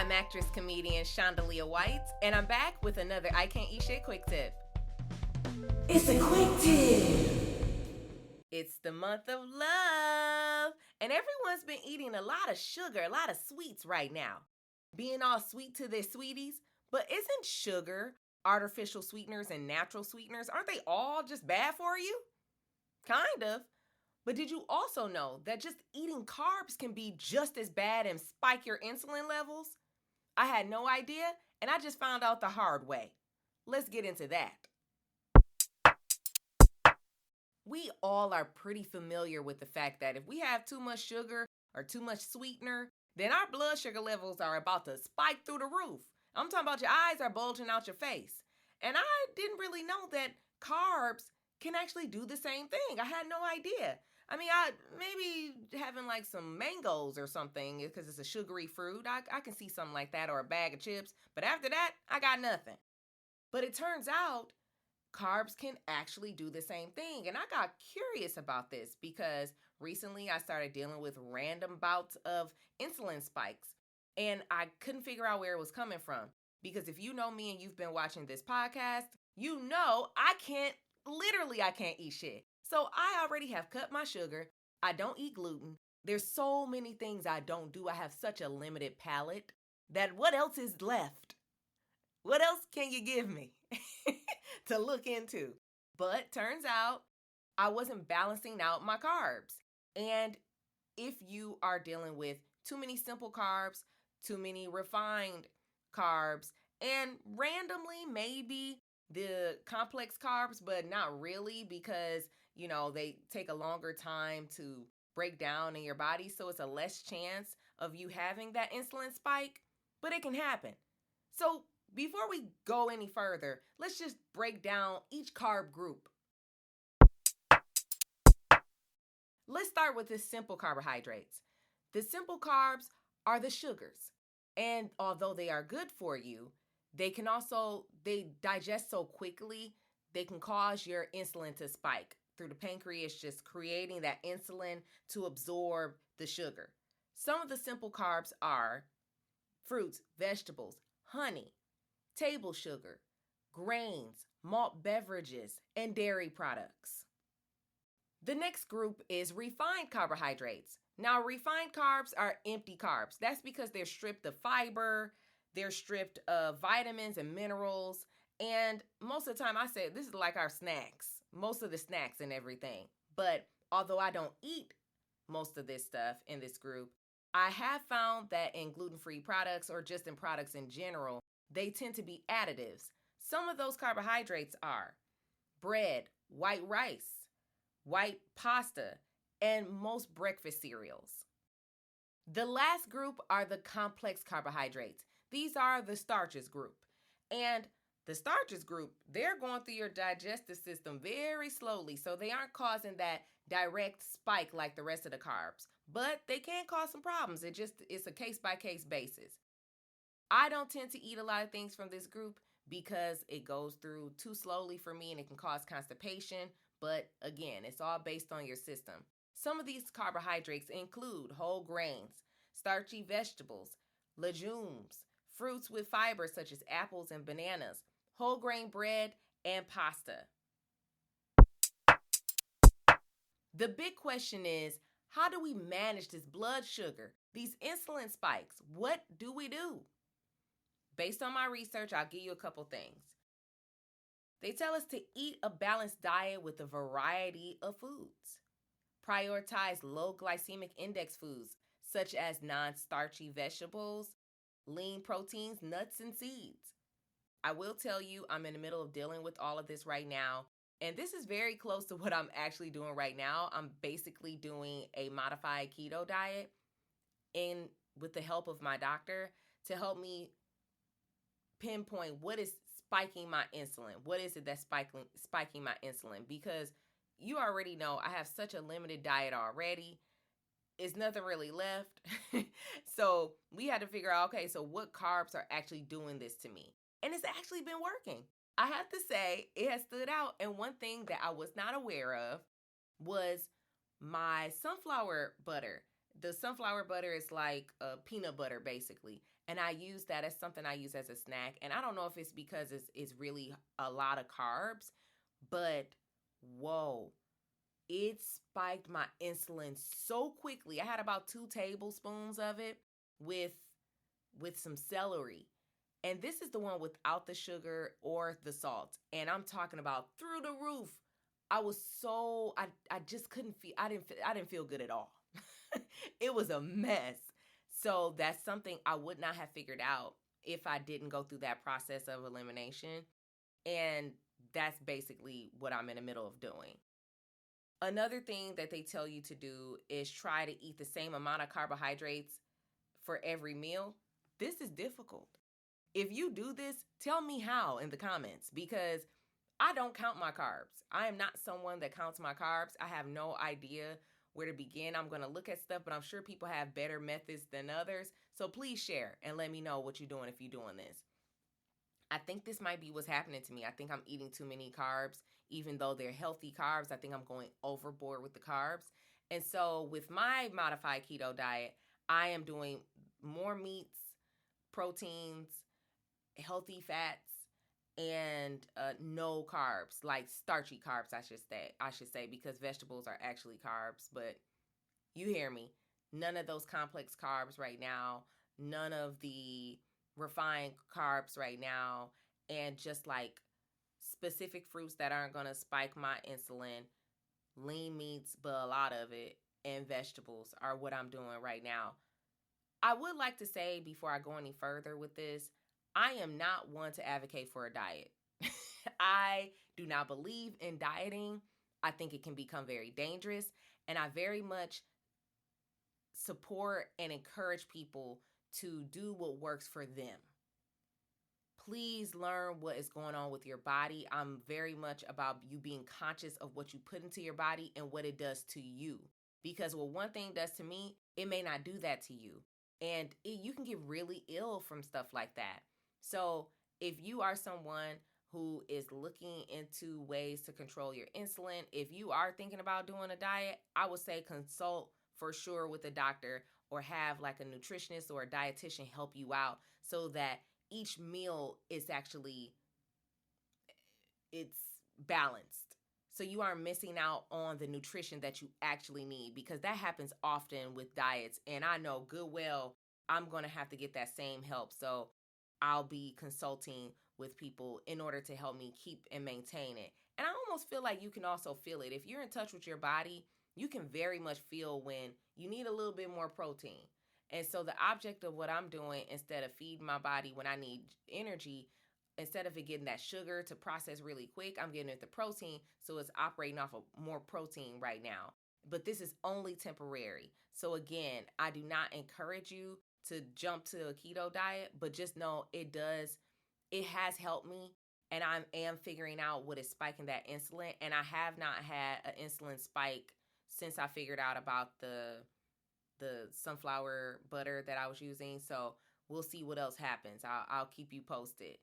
I'm actress comedian Shondalia White, and I'm back with another I Can't Eat Shit quick tip. It's a quick tip. It's the month of love, and everyone's been eating a lot of sugar, a lot of sweets right now. Being all sweet to their sweeties, but isn't sugar, artificial sweeteners, and natural sweeteners, aren't they all just bad for you? Kind of. But did you also know that just eating carbs can be just as bad and spike your insulin levels? I had no idea, and I just found out the hard way. Let's get into that. We all are pretty familiar with the fact that if we have too much sugar or too much sweetener, then our blood sugar levels are about to spike through the roof. I'm talking about your eyes are bulging out your face. And I didn't really know that carbs can actually do the same thing. I had no idea. I mean, maybe having like some mangoes or something because it's a sugary fruit. I can see something like that, or a bag of chips. But after that, I got nothing. But it turns out carbs can actually do the same thing. And I got curious about this because recently I started dealing with random bouts of insulin spikes. And I couldn't figure out where it was coming from. Because if you know me and you've been watching this podcast, you know I can't eat shit. So I already have cut my sugar. I don't eat gluten. There's so many things I don't do. I have such a limited palate that what else is left? What else can you give me to look into? But turns out I wasn't balancing out my carbs. And if you are dealing with too many simple carbs, too many refined carbs, and randomly maybe the complex carbs, but not really because, they take a longer time to break down in your body. So it's a less chance of you having that insulin spike, but it can happen. So before we go any further, let's just break down each carb group. Let's start with the simple carbohydrates. The simple carbs are the sugars. And although they are good for you, they digest so quickly, they can cause your insulin to spike through the pancreas, just creating that insulin to absorb the sugar. Some of the simple carbs are fruits, vegetables, honey, table sugar, grains, malt beverages, and dairy products. The next group is refined carbohydrates. Now, refined carbs are empty carbs. That's because they're stripped of fiber, they're stripped of vitamins and minerals, and most of the time I say this is like our snacks, most of the snacks and everything. But although I don't eat most of this stuff in this group, I have found that in gluten-free products or just in products in general, they tend to be additives. Some of those carbohydrates are bread, white rice, white pasta, and most breakfast cereals. The last group are the complex carbohydrates. These are the starches group. And the starches group, they're going through your digestive system very slowly, so they aren't causing that direct spike like the rest of the carbs. But they can cause some problems. It's a case-by-case basis. I don't tend to eat a lot of things from this group because it goes through too slowly for me and it can cause constipation. But again, it's all based on your system. Some of these carbohydrates include whole grains, starchy vegetables, legumes, fruits with fiber such as apples and bananas, whole grain bread, and pasta. The big question is, how do we manage this blood sugar, these insulin spikes? What do we do? Based on my research, I'll give you a couple things. They tell us to eat a balanced diet with a variety of foods. Prioritize low glycemic index foods such as non-starchy vegetables, lean proteins, nuts, and seeds. I will tell you, I'm in the middle of dealing with all of this right now, and this is very close to what I'm actually doing right now. I'm basically doing a modified keto diet and with the help of my doctor to help me pinpoint what is spiking my insulin. What is it that's spiking my insulin? Because you already know I have such a limited diet already. It's nothing really left. So we had to figure out, okay, so what carbs are actually doing this to me? And it's actually been working. I have to say it has stood out. And one thing that I was not aware of was my sunflower butter. The sunflower butter is like peanut butter, basically. And I use that as something I use as a snack. And I don't know if it's because it's really a lot of carbs, but whoa, it spiked my insulin so quickly. I had about 2 tablespoons of it with some celery. And this is the one without the sugar or the salt. And I'm talking about through the roof. I just couldn't feel, I didn't feel good at all. It was a mess. So that's something I would not have figured out if I didn't go through that process of elimination. And that's basically what I'm in the middle of doing. Another thing that they tell you to do is try to eat the same amount of carbohydrates for every meal. This is difficult. If you do this, tell me how in the comments, because I don't count my carbs. I am not someone that counts my carbs. I have no idea where to begin. I'm going to look at stuff, but I'm sure people have better methods than others. So please share and let me know what you're doing if you're doing this. I think this might be what's happening to me. I think I'm eating too many carbs, even though they're healthy carbs. I think I'm going overboard with the carbs. And so with my modified keto diet, I am doing more meats, proteins, healthy fats, and no carbs, like starchy carbs, I should say, because vegetables are actually carbs. But you hear me. None of those complex carbs right now. None of the refined carbs right now. And just like specific fruits that aren't going to spike my insulin, lean meats, but a lot of it, and vegetables are what I'm doing right now. I would like to say before I go any further with this, I am not one to advocate for a diet. I do not believe in dieting. I think it can become very dangerous, and I very much support and encourage people to do what works for them. Please learn what is going on with your body. I'm very much about you being conscious of what you put into your body and what it does to you. Because what one thing does to me, it may not do that to you. And you can get really ill from stuff like that. So if you are someone who is looking into ways to control your insulin, if you are thinking about doing a diet, I would say consult for sure with a doctor or have like a nutritionist or a dietitian help you out so that each meal is actually, it's balanced. So you aren't missing out on the nutrition that you actually need, because that happens often with diets. And I know good well I'm going to have to get that same help. So I'll be consulting with people in order to help me keep and maintain it. And I almost feel like you can also feel it. If you're in touch with your body, you can very much feel when you need a little bit more protein. And so the object of what I'm doing, instead of feeding my body when I need energy, instead of it getting that sugar to process really quick, I'm getting it the protein. So it's operating off of more protein right now. But this is only temporary. So again, I do not encourage you to jump to a keto diet, but just know it has helped me. And I am figuring out what is spiking that insulin. And I have not had an insulin spike since I figured out about the sunflower butter that I was using. So we'll see what else happens. I'll keep you posted.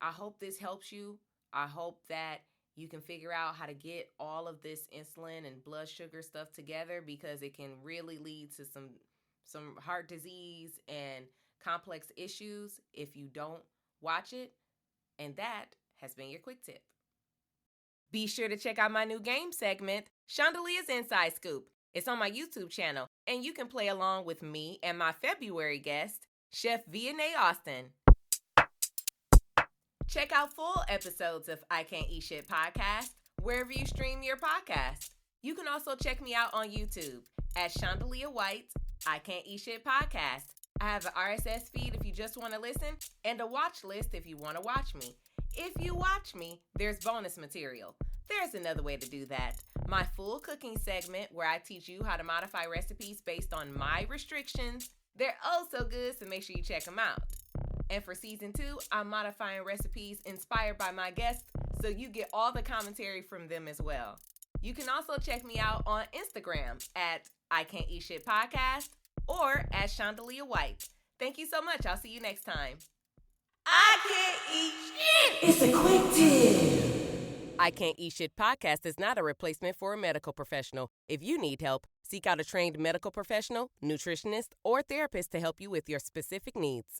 I hope this helps you. I hope that you can figure out how to get all of this insulin and blood sugar stuff together, because it can really lead to some heart disease and complex issues if you don't watch it. And that has been your quick tip. Be sure to check out my new game segment, Shondalia's Inside Scoop. It's on my YouTube channel, and you can play along with me and my February guest, Chef Vianai Austin. Check out full episodes of I Can't Eat Shit podcast wherever you stream your podcast. You can also check me out on YouTube at Shondalia White, I Can't Eat Shit podcast. I have an RSS feed if you just want to listen, and a watch list if you want to watch me. If you watch me, there's bonus material. There's another way to do that. My full cooking segment, where I teach you how to modify recipes based on my restrictions. They're oh so good, so make sure you check them out. And for season 2, I'm modifying recipes inspired by my guests, so you get all the commentary from them as well. You can also check me out on Instagram at I Can't Eat Shit podcast or at Shondalia White. Thank you so much. I'll see you next time. I Can't Eat Shit! It's a quick tip. I Can't Eat Shit podcast is not a replacement for a medical professional. If you need help, Seek out a trained medical professional, nutritionist, or therapist to help you with your specific needs.